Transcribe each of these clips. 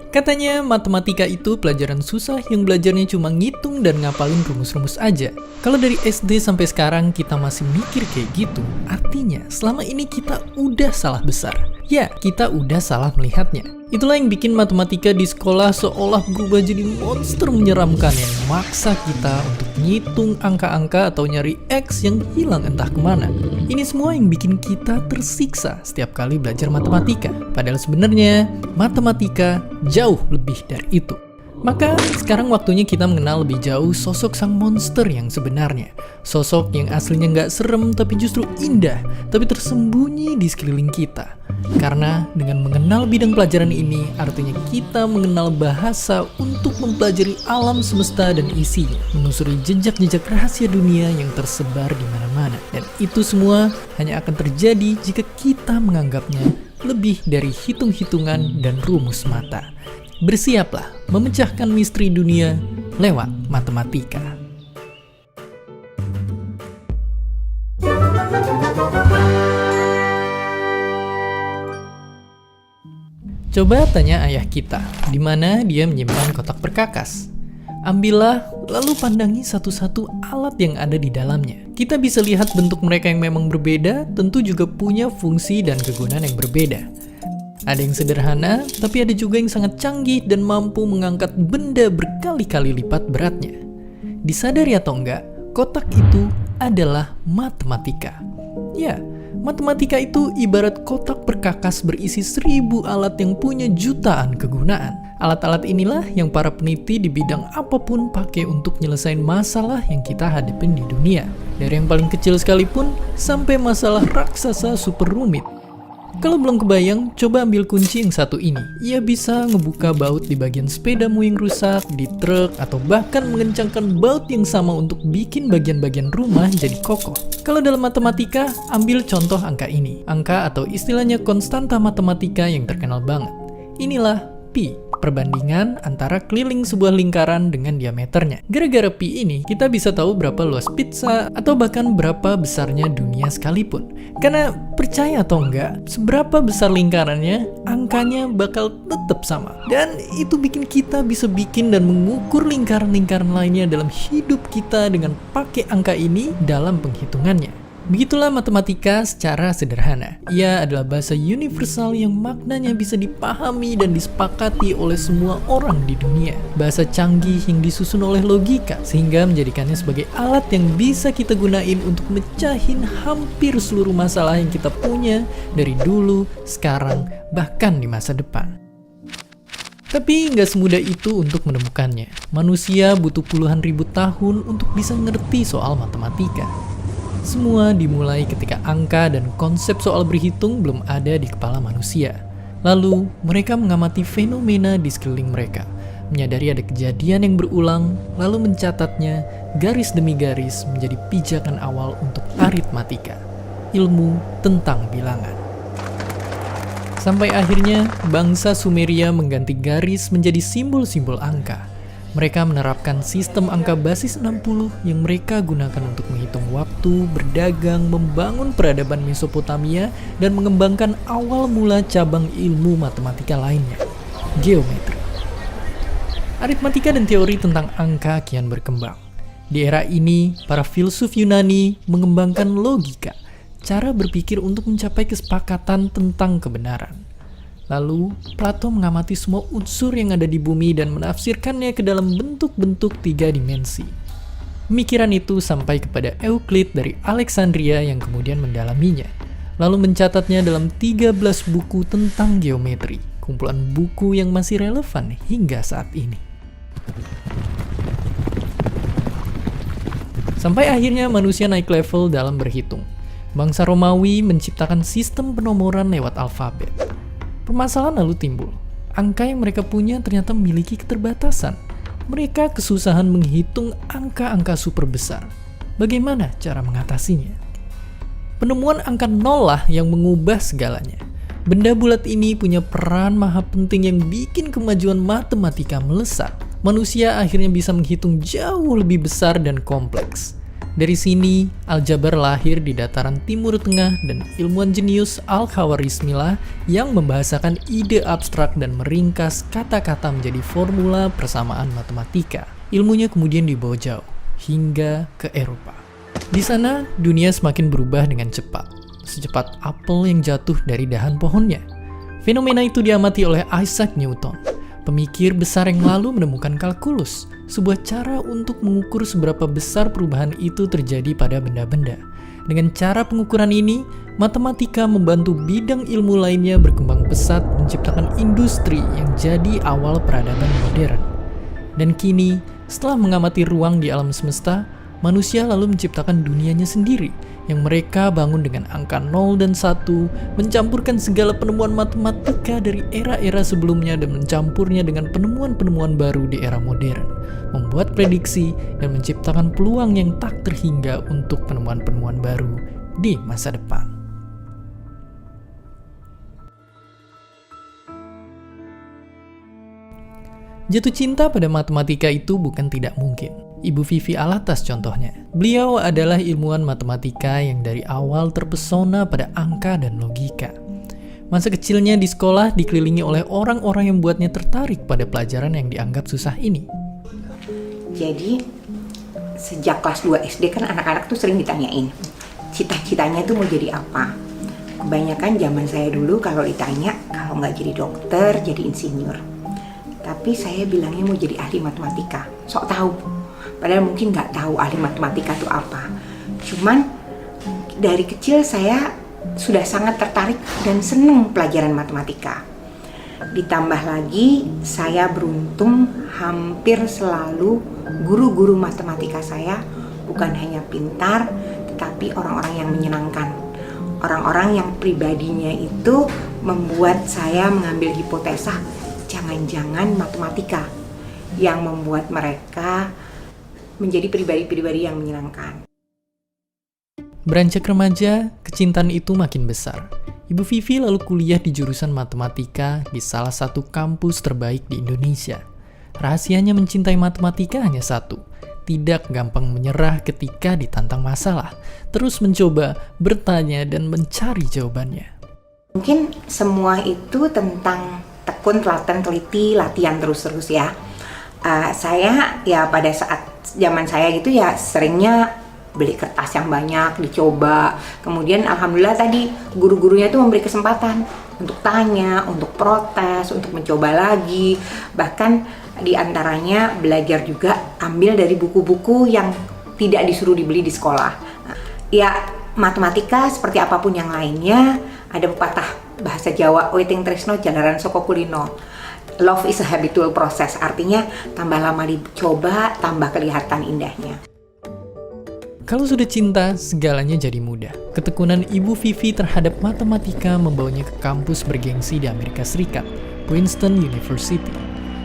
Katanya matematika itu pelajaran susah yang belajarnya cuma ngitung dan ngapalin rumus-rumus aja. Kalau dari SD sampai sekarang kita masih mikir kayak gitu, artinya selama ini kita udah salah besar. Ya, kita udah salah melihatnya. Itulah yang bikin matematika di sekolah seolah berubah jadi monster menyeramkan yang maksa kita untuk ngitung angka-angka atau nyari X yang hilang entah kemana. Ini semua yang bikin kita tersiksa setiap kali belajar matematika. Padahal sebenarnya matematika jauh lebih dari itu. Maka sekarang waktunya kita mengenal lebih jauh sosok sang monster yang sebenarnya. Sosok yang aslinya nggak serem tapi justru indah, tapi tersembunyi di sekeliling kita. Karena dengan mengenal bidang pelajaran ini, artinya kita mengenal bahasa untuk mempelajari alam semesta dan isinya, menelusuri jejak-jejak rahasia dunia yang tersebar di mana-mana. Dan itu semua hanya akan terjadi jika kita menganggapnya lebih dari hitung-hitungan dan rumus mata. Bersiaplah memecahkan misteri dunia lewat matematika. Coba tanya ayah kita, di mana dia menyimpan kotak perkakas. Ambillah, lalu pandangi satu-satu alat yang ada di dalamnya. Kita bisa lihat bentuk mereka yang memang berbeda, tentu juga punya fungsi dan kegunaan yang berbeda. Ada yang sederhana, tapi ada juga yang sangat canggih dan mampu mengangkat benda berkali-kali lipat beratnya. Disadari atau enggak, kotak itu adalah matematika. Ya, matematika itu ibarat kotak perkakas berisi 1000 alat yang punya jutaan kegunaan. Alat-alat inilah yang para peneliti di bidang apapun pakai untuk nyelesain masalah yang kita hadapin di dunia. Dari yang paling kecil sekalipun, sampai masalah raksasa super rumit. Kalau belum kebayang, coba ambil kunci yang satu ini. Ia bisa ngebuka baut di bagian sepedamu yang rusak, di truk, atau bahkan mengencangkan baut yang sama untuk bikin bagian-bagian rumah jadi kokoh. Kalau dalam matematika, ambil contoh angka ini. Angka atau istilahnya konstanta matematika yang terkenal banget. Inilah pi, perbandingan antara keliling sebuah lingkaran dengan diameternya. Gara-gara pi ini, kita bisa tahu berapa luas pizza atau bahkan berapa besarnya dunia sekalipun. Karena percaya atau enggak, seberapa besar lingkarannya, angkanya bakal tetap sama. Dan itu bikin kita bisa bikin dan mengukur lingkaran-lingkaran lainnya dalam hidup kita dengan pakai angka ini dalam penghitungannya. Begitulah matematika secara sederhana. Ia adalah bahasa universal yang maknanya bisa dipahami dan disepakati oleh semua orang di dunia. Bahasa canggih yang disusun oleh logika, sehingga menjadikannya sebagai alat yang bisa kita gunain untuk mecahin hampir seluruh masalah yang kita punya dari dulu, sekarang, bahkan di masa depan. Tapi nggak semudah itu untuk menemukannya. Manusia butuh puluhan ribu tahun untuk bisa ngerti soal matematika. Semua dimulai ketika angka dan konsep soal berhitung belum ada di kepala manusia. Lalu, mereka mengamati fenomena di sekeliling mereka, menyadari ada kejadian yang berulang, lalu mencatatnya garis demi garis menjadi pijakan awal untuk aritmatika, ilmu tentang bilangan. Sampai akhirnya, bangsa Sumeria mengganti garis menjadi simbol-simbol angka. Mereka menerapkan sistem angka basis 60 yang mereka gunakan untuk menghitung waktu, berdagang, membangun peradaban Mesopotamia, dan mengembangkan awal mula cabang ilmu matematika lainnya, geometri. Aritmatika dan teori tentang angka kian berkembang. Di era ini, para filsuf Yunani mengembangkan logika, cara berpikir untuk mencapai kesepakatan tentang kebenaran. Lalu, Plato mengamati semua unsur yang ada di bumi dan menafsirkannya ke dalam bentuk-bentuk 3 dimensi. Pemikiran itu sampai kepada Euclid dari Alexandria yang kemudian mendalaminya, lalu mencatatnya dalam 13 buku tentang geometri, kumpulan buku yang masih relevan hingga saat ini. Sampai akhirnya manusia naik level dalam berhitung. Bangsa Romawi menciptakan sistem penomoran lewat alfabet. Permasalahan lalu timbul. Angka yang mereka punya ternyata memiliki keterbatasan. Mereka kesusahan menghitung angka-angka super besar. Bagaimana cara mengatasinya? Penemuan angka nol lah yang mengubah segalanya. Benda bulat ini punya peran maha penting yang bikin kemajuan matematika melesat. Manusia akhirnya bisa menghitung jauh lebih besar dan kompleks. Dari sini, aljabar lahir di dataran Timur Tengah dan ilmuwan jenius Al-Khawarizmi lah yang membahasakan ide abstrak dan meringkas kata-kata menjadi formula persamaan matematika. Ilmunya kemudian dibawa jauh, hingga ke Eropa. Di sana, dunia semakin berubah dengan cepat, secepat apel yang jatuh dari dahan pohonnya. Fenomena itu diamati oleh Isaac Newton, pemikir besar yang lalu menemukan kalkulus, sebuah cara untuk mengukur seberapa besar perubahan itu terjadi pada benda-benda. Dengan cara pengukuran ini, matematika membantu bidang ilmu lainnya berkembang pesat menciptakan industri yang jadi awal peradaban modern. Dan kini, setelah mengamati ruang di alam semesta, manusia lalu menciptakan dunianya sendiri, yang mereka bangun dengan angka 0 dan 1, mencampurkan segala penemuan matematika dari era-era sebelumnya dan mencampurnya dengan penemuan-penemuan baru di era modern, membuat prediksi dan menciptakan peluang yang tak terhingga untuk penemuan-penemuan baru di masa depan. Jatuh cinta pada matematika itu bukan tidak mungkin. Ibu Vivi Alatas contohnya. Beliau adalah ilmuwan matematika yang dari awal terpesona pada angka dan logika. Masa kecilnya di sekolah dikelilingi oleh orang-orang yang membuatnya tertarik pada pelajaran yang dianggap susah ini. Jadi, sejak kelas 2 SD kan anak-anak tuh sering ditanyain, cita-citanya tuh mau jadi apa? Kebanyakan zaman saya dulu kalau ditanya, kalau nggak jadi dokter, jadi insinyur. Tapi saya bilangnya mau jadi ahli matematika, sok tahu. Padahal mungkin nggak tahu ahli matematika itu apa. Cuman dari kecil saya sudah sangat tertarik dan senang pelajaran matematika. Ditambah lagi saya beruntung hampir selalu guru-guru matematika saya bukan hanya pintar, tetapi orang-orang yang menyenangkan. Orang-orang yang pribadinya itu membuat saya mengambil hipotesa jangan-jangan matematika yang membuat mereka menjadi pribadi-pribadi yang menyenangkan. Beranjak remaja, kecintaan itu makin besar. Ibu Vivi lalu kuliah di jurusan matematika di salah satu kampus terbaik di Indonesia. Rahasianya mencintai matematika hanya satu, tidak gampang menyerah ketika ditantang masalah, terus mencoba, bertanya, dan mencari jawabannya. Mungkin semua itu tentang tekun, telaten, teliti, latihan terus-terus ya. Saya ya pada saat zaman saya gitu ya seringnya beli kertas yang banyak, dicoba. Kemudian alhamdulillah tadi guru-gurunya tuh memberi kesempatan untuk tanya, untuk protes, untuk mencoba lagi. Bahkan di antaranya belajar juga ambil dari buku-buku yang tidak disuruh dibeli di sekolah. Ya matematika seperti apapun yang lainnya, ada pepatah bahasa Jawa, Witing Tresno Jalaran Soko Kulino. Love is a habitual process, artinya tambah lama dicoba, tambah kelihatan indahnya. Kalau sudah cinta, segalanya jadi mudah. Ketekunan Ibu Vivi terhadap matematika membawanya ke kampus bergengsi di Amerika Serikat, Princeton University.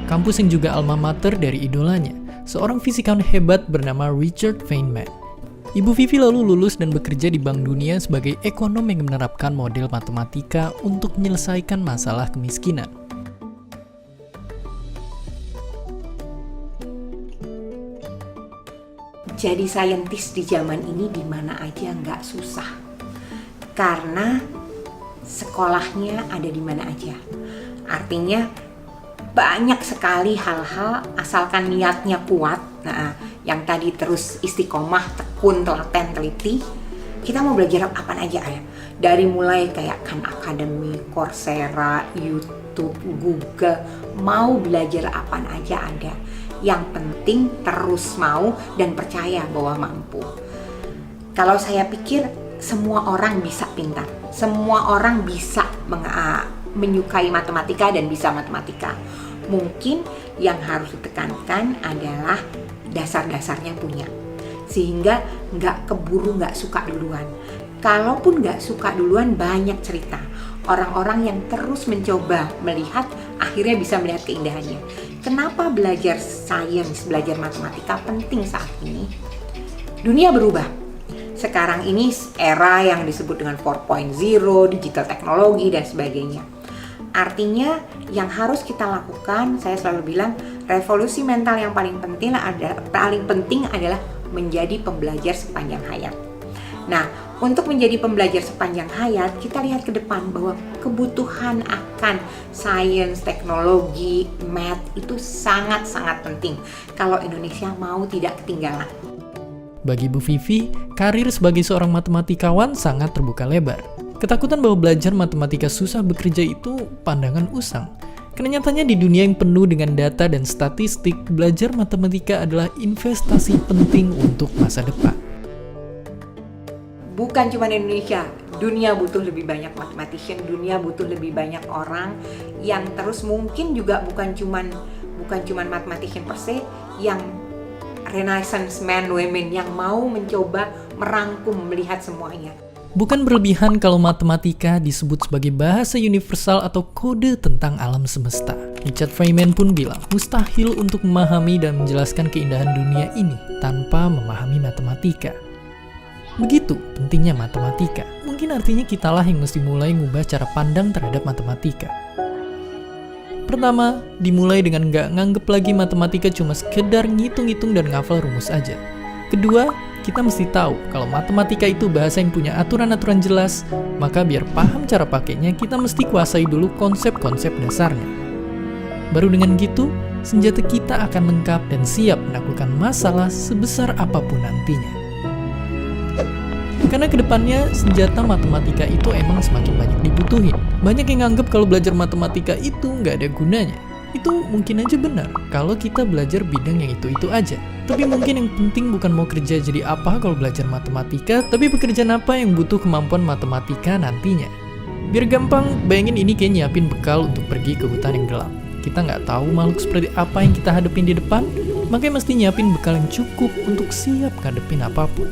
Kampus yang juga alma mater dari idolanya, seorang fisikawan hebat bernama Richard Feynman. Ibu Vivi lalu lulus dan bekerja di Bank Dunia sebagai ekonom yang menerapkan model matematika untuk menyelesaikan masalah kemiskinan. Jadi saintis di zaman ini di mana aja nggak susah, karena sekolahnya ada di mana aja. Artinya banyak sekali hal-hal asalkan niatnya kuat. Nah, yang tadi terus istiqomah, tekun, telaten, teliti. Kita mau belajar apa aja ya. Dari mulai kayak Khan Academy, Coursera, YouTube, Google, mau belajar apa aja ada. Yang penting terus mau dan percaya bahwa mampu. Kalau saya pikir semua orang bisa pintar, semua orang bisa menyukai matematika dan bisa matematika. Mungkin yang harus ditekankan adalah dasar-dasarnya punya, sehingga nggak keburu nggak suka duluan. Kalaupun nggak suka duluan, banyak cerita orang-orang yang terus mencoba melihat, akhirnya bisa melihat keindahannya. Kenapa belajar sains, belajar matematika penting saat ini? Dunia berubah. Sekarang ini era yang disebut dengan 4.0, digital teknologi dan sebagainya. Artinya yang harus kita lakukan, saya selalu bilang, revolusi mental yang paling penting adalah menjadi pembelajar sepanjang hayat. Nah, untuk menjadi pembelajar sepanjang hayat, kita lihat ke depan bahwa kebutuhan akan sains, teknologi, math itu sangat-sangat penting kalau Indonesia mau tidak ketinggalan. Bagi Bu Vivi, karir sebagai seorang matematikawan sangat terbuka lebar. Ketakutan bahwa belajar matematika susah bekerja itu pandangan usang. Karena nyatanya di dunia yang penuh dengan data dan statistik, belajar matematika adalah investasi penting untuk masa depan. Bukan cuma Indonesia, dunia butuh lebih banyak mathematician, dunia butuh lebih banyak orang yang terus mungkin juga bukan cuman mathematician per se, yang renaissance men, women yang mau mencoba merangkum, melihat semuanya. Bukan berlebihan kalau matematika disebut sebagai bahasa universal atau kode tentang alam semesta. Richard Feynman pun bilang, mustahil untuk memahami dan menjelaskan keindahan dunia ini tanpa memahami matematika. Begitu pentingnya matematika. Mungkin artinya kitalah yang mesti mulai ngubah cara pandang terhadap matematika. Pertama, dimulai dengan nggak nganggep lagi matematika cuma sekedar ngitung-ngitung dan ngafal rumus aja. Kedua, kita mesti tahu kalau matematika itu bahasa yang punya aturan-aturan jelas, maka biar paham cara pakainya, kita mesti kuasai dulu konsep-konsep dasarnya. Baru dengan gitu, senjata kita akan lengkap dan siap menaklukkan masalah sebesar apapun nantinya. Karena kedepannya senjata matematika itu emang semakin banyak dibutuhin. Banyak yang nganggep kalau belajar matematika itu nggak ada gunanya. Itu mungkin aja benar kalau kita belajar bidang yang itu-itu aja. Tapi mungkin yang penting bukan mau kerja jadi apa kalau belajar matematika, tapi pekerjaan apa yang butuh kemampuan matematika nantinya. Biar gampang, bayangin ini kayak nyiapin bekal untuk pergi ke hutan yang gelap. Kita nggak tahu makhluk seperti apa yang kita hadapin di depan, makanya mesti nyiapin bekal yang cukup untuk siap ngadepin apapun.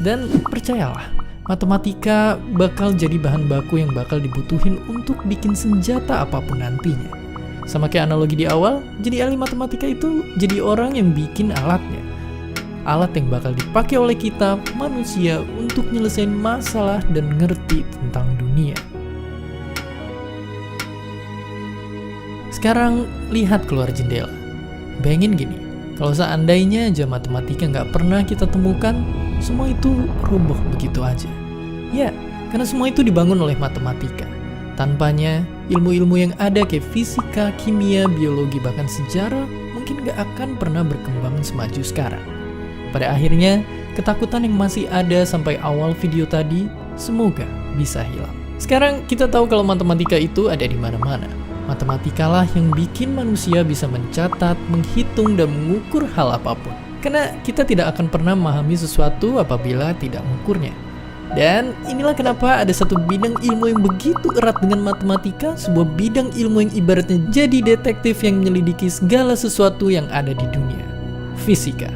Dan percayalah, matematika bakal jadi bahan baku yang bakal dibutuhin untuk bikin senjata apapun nantinya. Sama kayak analogi di awal, jadi ahli matematika itu jadi orang yang bikin alatnya. Alat yang bakal dipakai oleh kita, manusia, untuk nyelesain masalah dan ngerti tentang dunia. Sekarang, lihat keluar jendela. Bayangin gini, kalau seandainya aja matematika nggak pernah kita temukan, semua itu roboh begitu aja. Ya, karena semua itu dibangun oleh matematika. Tanpanya, ilmu-ilmu yang ada kayak fisika, kimia, biologi, bahkan sejarah mungkin gak akan pernah berkembang semaju sekarang. Pada akhirnya, ketakutan yang masih ada sampai awal video tadi, semoga bisa hilang. Sekarang kita tahu kalau matematika itu ada di mana-mana. Matematikalah yang bikin manusia bisa mencatat, menghitung, dan mengukur hal apapun. Karena kita tidak akan pernah memahami sesuatu apabila tidak mengukurnya. Dan inilah kenapa ada satu bidang ilmu yang begitu erat dengan matematika, sebuah bidang ilmu yang ibaratnya jadi detektif yang menyelidiki segala sesuatu yang ada di dunia. Fisika.